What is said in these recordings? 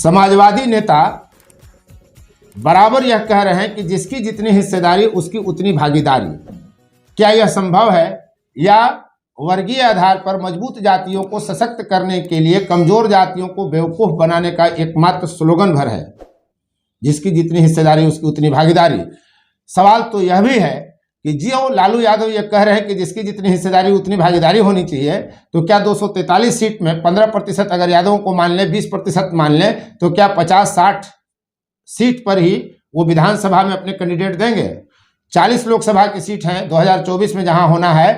समाजवादी नेता बराबर यह कह रहे हैं कि जिसकी जितनी हिस्सेदारी उसकी उतनी भागीदारी। क्या यह संभव है, या वर्गीय आधार पर मजबूत जातियों को सशक्त करने के लिए कमजोर जातियों को बेवकूफ बनाने का एकमात्र स्लोगन भर है, जिसकी जितनी हिस्सेदारी उसकी उतनी भागीदारी? सवाल तो यह भी है कि जियो लालू यादव ये कह रहे हैं कि जिसकी जितनी हिस्सेदारी उतनी भागीदारी होनी चाहिए, तो क्या 243 सीट में 15% अगर यादवों को मान लें, 20% मान लें, तो क्या 50-60 सीट पर ही वो विधानसभा में अपने कैंडिडेट देंगे? 40 लोकसभा की सीट हैं 2024 में जहां होना है,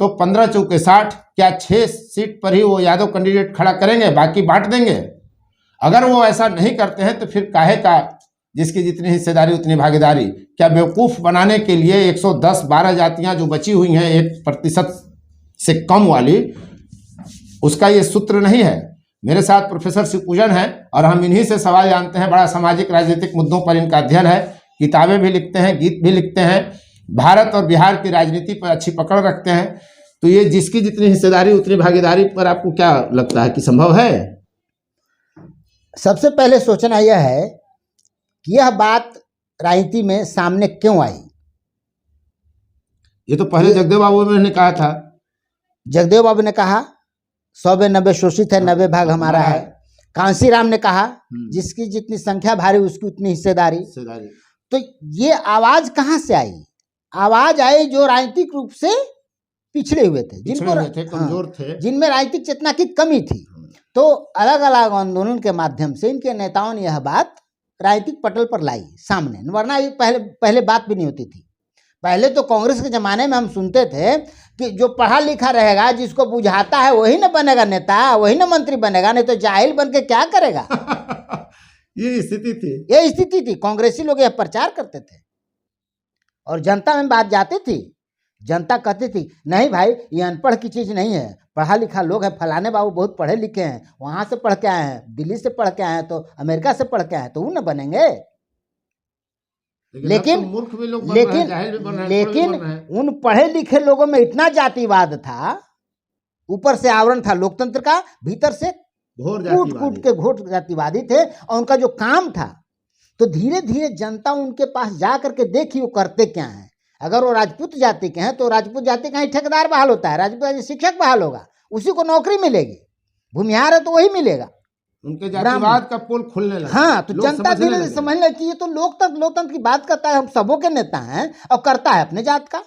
तो 15 चौके 60, क्या 6 सीट पर ही वो यादव कैंडिडेट खड़ा करेंगे, बाकी बांट देंगे? अगर वो ऐसा नहीं करते हैं तो फिर काहे का जिसकी जितनी हिस्सेदारी उतनी भागीदारी? क्या बेवकूफ बनाने के लिए 110-12 जातियां जो बची हुई हैं 1% से कम वाली, उसका ये सूत्र नहीं है? मेरे साथ प्रोफेसर शिवपूजन है और हम इन्हीं से सवाल जानते हैं। बड़ा सामाजिक राजनीतिक मुद्दों पर इनका अध्ययन है, किताबें भी लिखते हैं, गीत भी लिखते हैं, भारत और बिहार की राजनीति पर अच्छी पकड़ रखते हैं। तो ये जिसकी जितनी हिस्सेदारी उतनी भागीदारी पर आपको क्या लगता है कि संभव है? सबसे पहले सोचना यह है कि यह बात राजनीति में सामने क्यों आई। ये तो पहले जगदेव बाबू ने कहा था। जगदेव बाबू ने कहा 100 में 90 शोषित है, 90 भाग हमारा है। कांसी राम ने कहा जिसकी जितनी संख्या भारी उसकी उतनी हिस्सेदारी। तो ये आवाज कहाँ से आई? आवाज आई जो राजनीतिक रूप से पिछड़े हुए थे, कमजोर थे, जिनमें राजनीतिक चेतना की कमी थी। तो अलग अलग आंदोलन के माध्यम से इनके नेताओं ने यह बात राजनीतिक पटल पर लाई सामने, वरना ये पहले बात भी नहीं होती थी। पहले तो कांग्रेस के जमाने में हम सुनते थे कि जो पढ़ा लिखा रहेगा, जिसको बुझाता है वही ना बनेगा नेता, वही ना मंत्री बनेगा, नहीं तो जाहिल बन के क्या करेगा। ये स्थिति थी। कांग्रेसी लोग यह प्रचार करते थे और जनता में बात जाती थी। जनता कहती थी नहीं भाई, ये अनपढ़ की चीज नहीं है, पढ़ा लिखा लोग है, फलाने बाबू बहुत पढ़े लिखे हैं, वहां से पढ़ के आए हैं, दिल्ली से पढ़ के आए हैं, तो अमेरिका से पढ़ के आए हैं, तो वो न बनेंगे। लेकिन उन पढ़े लिखे लोगों में इतना जातिवाद था, ऊपर से आवरण था लोकतंत्र का, भीतर से कूट के घोर जातिवादी थे। और उनका जो काम था, तो धीरे धीरे जनता उनके पास जा करके देखी वो करते क्या है। अगर वो राजपूत जाति के हैं तो राजपूत जाति का ही ठेकेदार बहाल होता है, राजपूत जाति शिक्षक बहाल होगा, उसी को नौकरी मिलेगी। भूमिहार है तो वही मिलेगा, उनके जातिवाद का पोल खुलने लगा। हाँ, तो जनता धीरे धीरे समझ लगी कि ये तो लोकतंत्र की बात करता है, हम सबों के नेता हैं और करता है अपने जात का।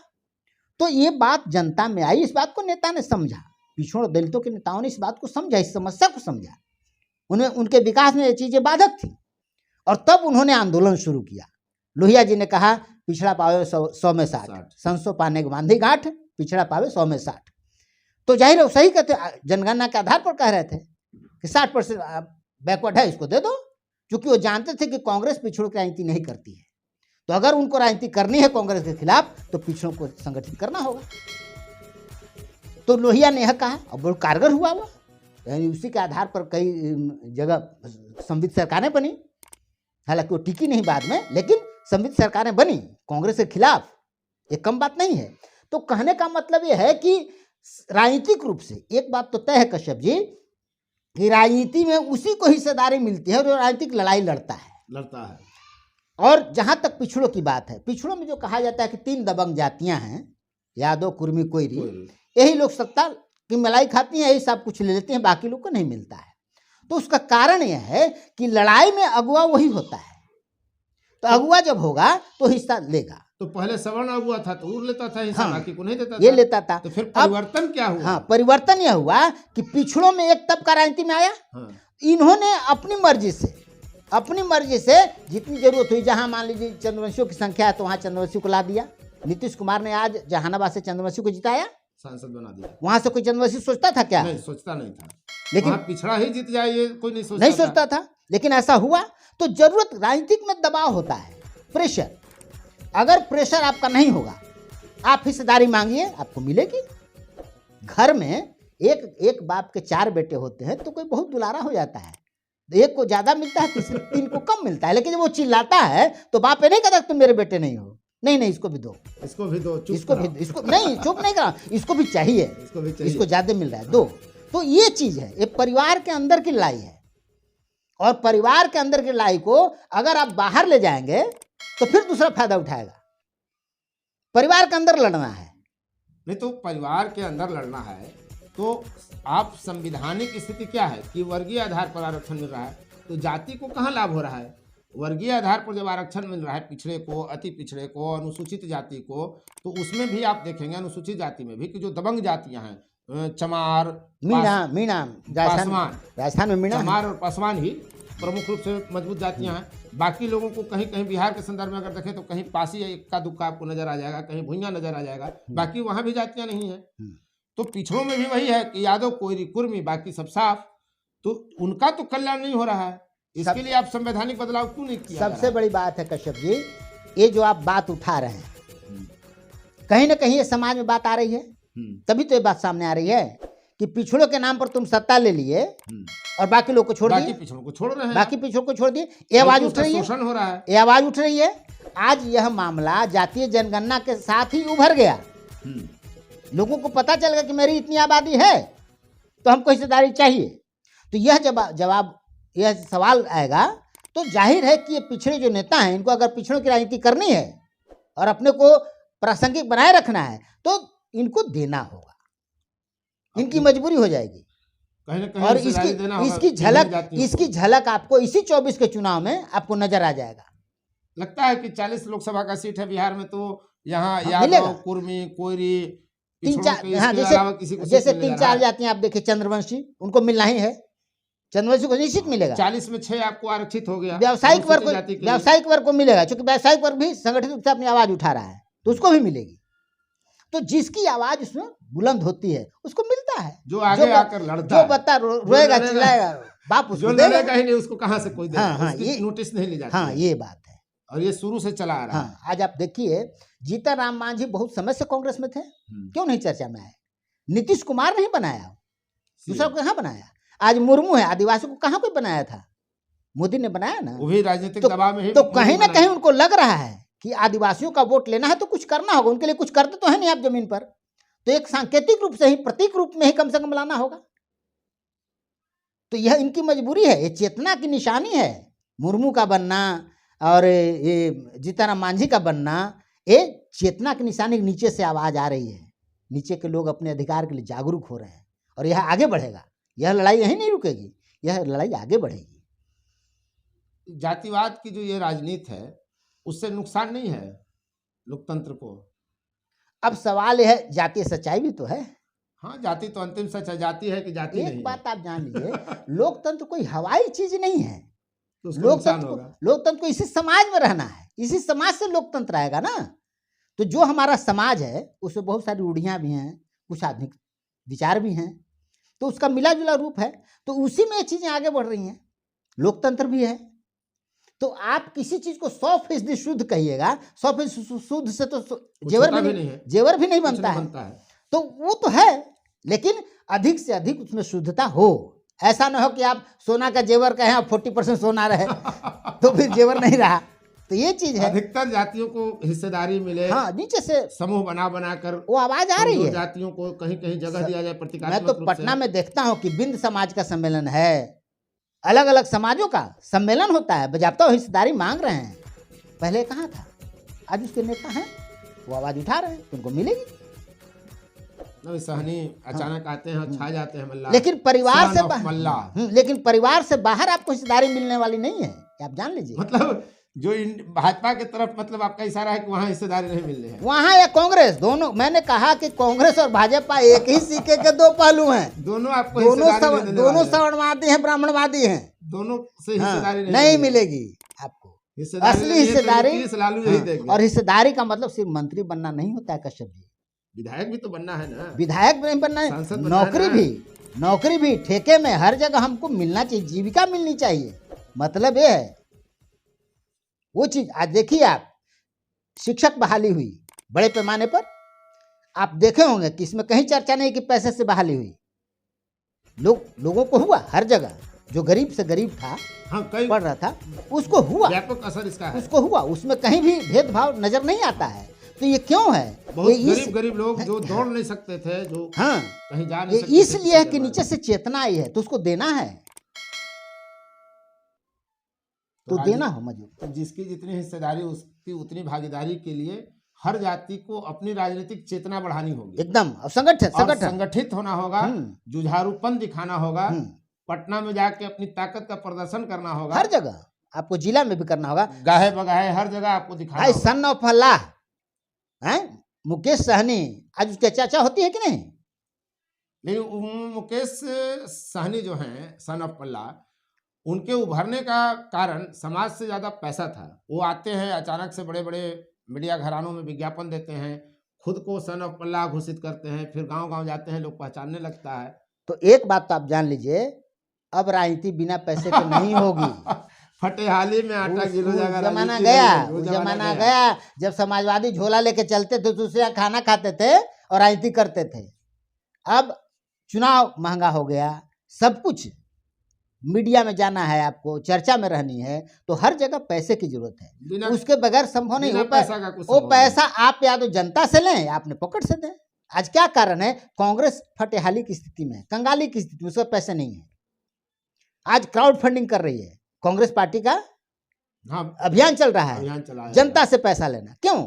तो ये बात जनता में आई, इस बात को नेता ने समझा, पिछड़ों दलितों के नेताओं ने इस बात को समझा, इस समस्या को समझा। उन्हें उनके विकास में ये चीजें बाधक थी और तब उन्होंने आंदोलन शुरू किया। लोहिया जी ने कहा पिछड़ा पावे 100 में 60, 100 पाने के बांधी गांठ, पिछड़ा पावे 100 में 60। तो जाहिर है सही कहते, जनगणना के आधार पर कह रहे थे कि 60% बैकवर्ड है, इसको दे दो। क्योंकि वो जानते थे कि कांग्रेस पिछड़ों की राजनीति नहीं करती है, तो अगर उनको राजनीति करनी है कांग्रेस के खिलाफ तो पिछड़ों को संगठित करना होगा। तो लोहिया ने यह कहा और बहुत कारगर हुआ वो, यानी उसी के आधार पर कई जगह संविध सरकारें बनी। हालांकि वो टिकी नहीं बाद में, लेकिन संविध सरकारें बनी कांग्रेस के खिलाफ, ये कम बात नहीं है। तो कहने का मतलब ये है कि राजनीतिक रूप से एक बात तो तय है कश्यप जी, कि राजनीति में उसी को हिस्सेदारी मिलती है जो राजनीतिक लड़ाई लड़ता है। और जहां तक पिछड़ों की बात है, पिछड़ों में जो कहा जाता है कि 3 दबंग जातियां हैं, यादव, कुर्मी, कोयरी, यही लोग सत्ता की मलाई खाती हैं, यही सब कुछ ले लेते हैं, बाकी लोग को नहीं मिलता है। तो उसका कारण यह है कि लड़ाई में अगुआ वही होता है, तो अगुआ जब होगा तो हिस्सा लेगा। तो पहले सवर्ण अगुआ था तो वो लेता था हिस्सा, बाकी को नहीं देता था। ये लेता था। तो फिर परिवर्तन क्या हुआ? हाँ, परिवर्तन यह हुआ कि पिछड़ों में एक तबका राजनीति में आया। इन्होंने अपनी मर्जी से जितनी जरूरत हुई, जहां मान लीजिए चंद्रवंशियों की संख्या है तो वहां चंद्रवंशी को ला दिया। नीतीश कुमार ने आज जहानाबाद से चंद्रवंशी को जिताया, सांसद बना दिया। वहां से कोई चंद्रवंशी सोचता था क्या? नहीं, सोचता नहीं था। लेकिन पिछड़ा ही जीत जाए ये कोई नहीं सोचता था, लेकिन ऐसा हुआ। तो जरूरत, राजनीतिक में दबाव होता है, प्रेशर। अगर प्रेशर आपका नहीं होगा, आप हिस्सेदारी मांगिए, आपको मिलेगी। घर में एक बाप के 4 बेटे होते हैं तो कोई बहुत दुलारा हो जाता है, एक को ज्यादा मिलता है, 3 को कम मिलता है। लेकिन जब वो चिल्लाता है तो बाप ये नहीं कहता तुम मेरे बेटे नहीं हो, नहीं इसको भी दो, इसको भी दो, इसको नहीं, चुप नहीं करा, इसको भी चाहिए, इसको ज्यादा मिल रहा है, दो। तो ये चीज है, ये परिवार के अंदर की लड़ाई है। और परिवार के अंदर की लड़ाई को अगर आप बाहर ले जाएंगे तो फिर दूसरा फायदा उठाएगा। परिवार के अंदर लड़ना है। नहीं तो परिवार के अंदर लड़ना है तो आप संविधानिक स्थिति क्या है कि वर्गीय आधार पर आरक्षण मिल रहा है, तो जाति को कहाँ लाभ हो रहा है? वर्गीय आधार पर जब आरक्षण मिल रहा है पिछड़े को, अति पिछड़े को, अनुसूचित जाति को, तो उसमें भी आप देखेंगे अनुसूचित जाति में भी कि जो दबंग जातियां हैं, चमार, मीणा राजस्थान में मीणा, चमार और पासवान ही प्रमुख रूप से मजबूत जातियां हैं। बाकी लोगों को कहीं कहीं बिहार के संदर्भ में अगर देखें तो कहीं पासी इक्का दुक्का आपको नजर आ जाएगा, कहीं भुइयां नजर आ जाएगा, बाकी वहां भी जातियां नहीं है। तो पिछड़ों में भी वही है कि यादव, कोयरी, कुर्मी, बाकी सब साफ। तो उनका तो कल्याण नहीं हो रहा है, इसके लिए आप संवैधानिक बदलाव क्यों नहीं किया? सबसे बड़ी बात है कश्यप जी, ये जो आप बात उठा रहे हैं कहीं ना कहीं ये समाज में बात आ रही है, तभी तो ये बात सामने आ रही है कि पिछड़ों के नाम पर तुम सत्ता ले लिए और बाकी लोग को छोड़ दिए, बाकी पिछड़ों को छोड़ रहे हैं, बाकी पिछड़ों को छोड़ दिए। ये आवाज उठ रही है, शोषण हो रहा है, ये आवाज उठ रही है। आज यह मामला जातीय जनगणना के साथ ही उभर गया। लोगों को पता चल गया कि मेरी इतनी आबादी है तो हमको हिस्सेदारी चाहिए। तो यह जवाब यह सवाल आएगा तो जाहिर है कि ये पिछड़े जो नेता हैं, इनको अगर पिछड़ों की राजनीति करनी है और अपने को प्रासंगिक बनाए रखना है तो इनको देना होगा, इनकी मजबूरी हो जाएगी। कहीं ना कहीं और इसकी झलक आपको इसी 24 के चुनाव में आपको नजर आ जाएगा। लगता है कि 40 लोकसभा का सीट है बिहार में, तो यहाँ यादव, कुर्मी, कोयरी, तीन चार जैसे 3-4 जातियां आप देखिए, चंद्रवंशी, उनको मिलना ही है, चंद्रवंशी को निश्चित मिलेगा। 40 में 6 आपको आरक्षित हो गया। व्यावसायिक वर्ग को मिलेगा, क्योंकि व्यावसायिक वर्ग भी संगठित रूप से अपनी आवाज उठा रहा है तो उसको भी मिलेगी। तो जिसकी आवाज उसमें बुलंद होती है उसको मिलता है, जो आगे आकर लड़ता, जो बता रोएगा, चिल्लाएगा, बाप उसको देगा ही नहीं, उसको कहाँ से कोई देगा, ये नोटिस नहीं ली जाती। हाँ, ये बात है और ये शुरू से चला आ रहा है। आज आप देखिए, जीतन राम मांझी बहुत समय से कांग्रेस में थे, क्यों नहीं चर्चा में आए? नीतीश कुमार नहीं बनाया, दूसरा को कहाँ बनाया? आज मुर्मू है, आदिवासी को कहाँ कोई बनाया था? मोदी ने बनाया ना, वो भी राजनीतिक दबाव में ही। तो कहीं ना कहीं उनको लग रहा है कि आदिवासियों का वोट लेना है तो कुछ करना होगा, उनके लिए कुछ करते तो है नहीं आप जमीन पर, तो एक सांकेतिक रूप से ही, प्रतीक रूप में ही कम से कम लाना होगा। तो यह इनकी मजबूरी है, ये चेतना की निशानी है। मुर्मू का बनना और ये जीतन राम मांझी का बनना, ये चेतना की निशानी, नीचे से आवाज आ रही है, नीचे के लोग अपने अधिकार के लिए जागरूक हो रहे हैं और यह आगे बढ़ेगा। यह लड़ाई यहीं नहीं रुकेगी, यह लड़ाई आगे बढ़ेगी। जातिवाद की जो ये राजनीति है उससे नुकसान नहीं है लोकतंत्र को? अब सवाल यह है, जातीय सच्चाई भी तो है। हाँ, जाति तो अंतिम सच है, जाति है कि जाति नहीं है। एक बात आप जान लीजिए, लोकतंत्र कोई हवाई चीज नहीं है। तो लोकतंत्र को इसी समाज में रहना है, इसी समाज से लोकतंत्र आएगा ना। तो जो हमारा समाज है उसमें बहुत सारी रूढ़ियां भी हैं, कुछ आधुनिक विचार भी हैं, तो उसका मिला जुला रूप है, तो उसी में ये चीजें आगे बढ़ रही हैं। लोकतंत्र भी है, तो आप किसी चीज को 100% शुद्ध कहिएगा, 100% शुद्ध से तो जेवर भी नहीं बनता है। तो वो तो है, लेकिन अधिक से अधिक उसमें शुद्धता हो। ऐसा ना हो कि आप सोना का जेवर कहें और 40% सोना रहे तो फिर जेवर नहीं रहा। तो ये चीज है, अधिकतर जातियों को हिस्सेदारी मिले। हाँ, नीचे से समूह बना कर वो आवाज आ रही है, जातियों को कहीं कहीं जगह दिया जाए प्रतिकात्मक रूप से। मैं तो पटना में देखता हूँ कि बिंद समाज का सम्मेलन है, अलग अलग समाजों का सम्मेलन होता है, बजाबता हिस्सेदारी मांग रहे हैं। पहले कहाँ था? आज उसके नेता हैं, वो आवाज उठा रहे हैं, तुमको मिलेगी। सहनी अचानक आते हैं और छा जाते हैं मल्ला। लेकिन परिवार से बाहर आपको हिस्सेदारी मिलने वाली नहीं है, आप जान लीजिए। मतलब जो भाजपा की तरफ, मतलब आपका इशारा है कि वहाँ हिस्सेदारी नहीं मिलने है। वहाँ या कांग्रेस, दोनों। मैंने कहा कि कांग्रेस और भाजपा एक ही सिक्के के दो पहलू हैं। दोनों आपको दोनों सवर्णवादी हैं, ब्राह्मणवादी हैं, दोनों से हिस्सेदारी नहीं मिलेगी आपको। असली हिस्सेदारी, और हिस्सेदारी का मतलब सिर्फ मंत्री बनना नहीं होता है कश्यप जी, विधायक भी तो बनना है ना। विधायक नहीं बनना है, नौकरी भी ठेके में हर जगह हमको मिलना चाहिए, जीविका मिलनी चाहिए। मतलब ये है वो चीज। आज देखिए आप, शिक्षक बहाली हुई बड़े पैमाने पर, आप देखे होंगे कि इसमें कहीं चर्चा नहीं कि पैसे से बहाली हुई। लोगों को हुआ हर जगह, जो गरीब से गरीब था, हाँ, पढ़ रहा था, उसको हुआ, व्यापक असर इसका है। उसको हुआ, उसमें कहीं भी भेदभाव नजर नहीं आता है। तो ये क्यों है? बहुत गरीब लोग जो दौड़ नहीं सकते थे, जो कहीं जा नहीं सकते, इसलिए है कि नीचे से चेतना आई है तो उसको देना है। तो देना हो मजबूर। तो जिसकी जितनी हिस्सेदारी उसकी उतनी भागीदारी के लिए हर जाति को अपनी राजनीतिक चेतना बढ़ानी होगी, एकदम। और संगठन संगठित होना होगा, जुझारूपन दिखाना होगा, पटना में जाके अपनी ताकत का प्रदर्शन करना होगा, हर जगह आपको, जिला में भी करना होगा, गाहे बगाहे हर जगह आपको दिखाना भाई। होगा। सन ऑफ अल्लाह हैं मुकेश सहनी, आज उसके चर्चा होती है कि नहीं? लेकिन मुकेश सहनी जो हैं सन ऑफ अल्लाह, उनके उभरने का कारण समाज से ज्यादा पैसा था। वो आते हैं अचानक से, बड़े बड़े मीडिया घरानों में विज्ञापन देते हैं, खुद को सन ऑफ अल्लाह घोषित करते हैं, फिर गांव गांव जाते हैं, लोग पहचानने लगता है। तो एक बात तो आप जान लीजिए, अब राजनीति बिना पैसे के नहीं होगी। फटेहाली में आटा गिरो जाएगा, जमाना गया, वो जमाना गया जब समाजवादी झोला लेके चलते थे, दूसरे यहाँ खाना खाते थे और राजनीति करते थे। अब चुनाव महंगा हो गया, सब कुछ मीडिया में जाना है, आपको चर्चा में रहनी है, तो हर जगह पैसे की जरूरत है, उसके बगैर संभव नहीं। वो पैसा आप या तो जनता से लें या अपने पॉकेट से दें। आज क्या कारण है? कांग्रेस फटेहाली की स्थिति में, कंगाली की स्थिति में, उसके पैसे नहीं है। आज क्राउड फंडिंग कर रही है कांग्रेस पार्टी का, अभियान चल रहा है, जनता से पैसा लेना। क्यों?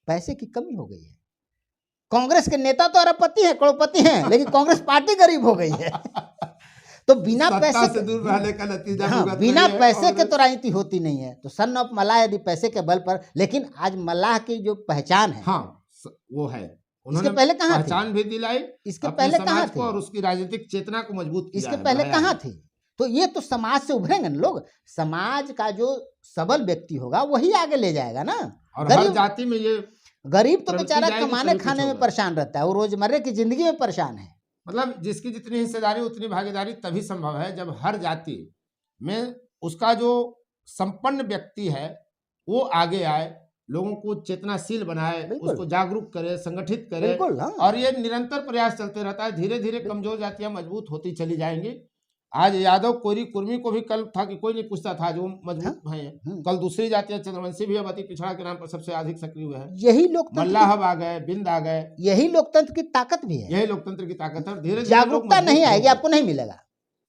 पैसे की कमी हो गई है। कांग्रेस के नेता तो अरबपति हैं, करोड़पति हैं, लेकिन कांग्रेस पार्टी गरीब हो गई है। तो बिना पैसे से दूर रहने का नतीजा बिना पैसे के तो राजनीति होती नहीं है। तो सन ऑफ मल्लाह यदि पैसे के बल पर, लेकिन आज मल्लाह की जो पहचान है, वो है, इसके पहले कहाँ थी? पहचान भी दिलाई, इसके पहले कहाँ थी? और उसकी राजनीतिक चेतना को मजबूत किया, इसके पहले कहाँ थी? तो ये तो समाज से उभरेंगे ना लोग। समाज का जो सबल व्यक्ति होगा वही आगे ले जाएगा ना। और हर जाति में ये गरीब तो बेचारा कमाने खाने में परेशान रहता है, वो रोजमर्रा की जिंदगी में परेशान है। मतलब जिसकी जितनी हिस्सेदारी उतनी भागीदारी तभी संभव है जब हर जाति में उसका जो संपन्न व्यक्ति है वो आगे आए, लोगों को चेतनाशील बनाए, उसको जागरूक करे, संगठित करे। और ये निरंतर प्रयास चलते रहता है। धीरे धीरे कमजोर जातियां मजबूत होती चली जाएंगी। आज यादव, कोरी, कुर्मी को भी कल था कि कोई नहीं पूछता था, जो मजबूत हैं। कल दूसरी जातियां, चंद्रवंशी भी अब अति पिछड़ा के नाम पर सबसे अधिक सक्रिय हुए हैं। यही लोकतंत्र, मल्लाहब आ गए, बिंद आ गए। यही लोकतंत्र की ताकत भी है, यही लोकतंत्र की ताकत है। धीरे जागरूकता नहीं आएगी, आपको नहीं मिलेगा,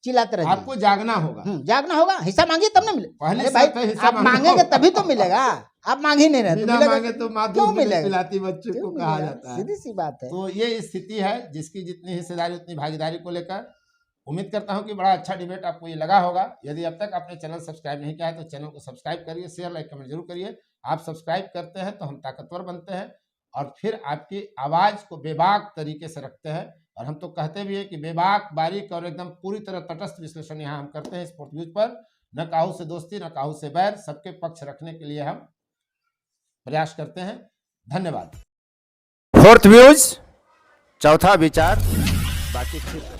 चिल्लाते रहिए। आपको जागना होगा, जागना होगा। हिस्सा मांगिए तब ना मिलेगा। पहले भाई आप मांगेंगे तभी तो मिलेगा, आप मांग ही नहीं रहे तो मांगे तो माँ दूध नहीं पिलाती बच्चों को, कहा जाता है। सीधी सी बात है। तो ये स्थिति है जिसकी जितनी हिस्सेदारी उतनी भागीदारी को लेकर उम्मीद करता हूं कि बड़ा अच्छा डिबेट आपको ये लगा होगा। यदि अब तक आपने चैनल सब्सक्राइब नहीं किया है तो चैनल को सब्सक्राइब करिए, शेयर, लाइक, कमेंट जरूर करिए। आप सब्सक्राइब करते हैं तो हम ताकतवर बनते हैं और फिर आपकी आवाज को बेबाक तरीके से रखते हैं। और हम तो कहते भी है कि बेबाक, बारीक और एकदम पूरी तरह तटस्थ विश्लेषण यहाँ हम करते हैं स्पोर्ट व्यूज पर। न काहू से दोस्ती, न काहू से बैर, सबके पक्ष रखने के लिए हम प्रयास करते हैं। धन्यवाद। फोर्थ व्यूज, चौथा विचार, बाकी फिर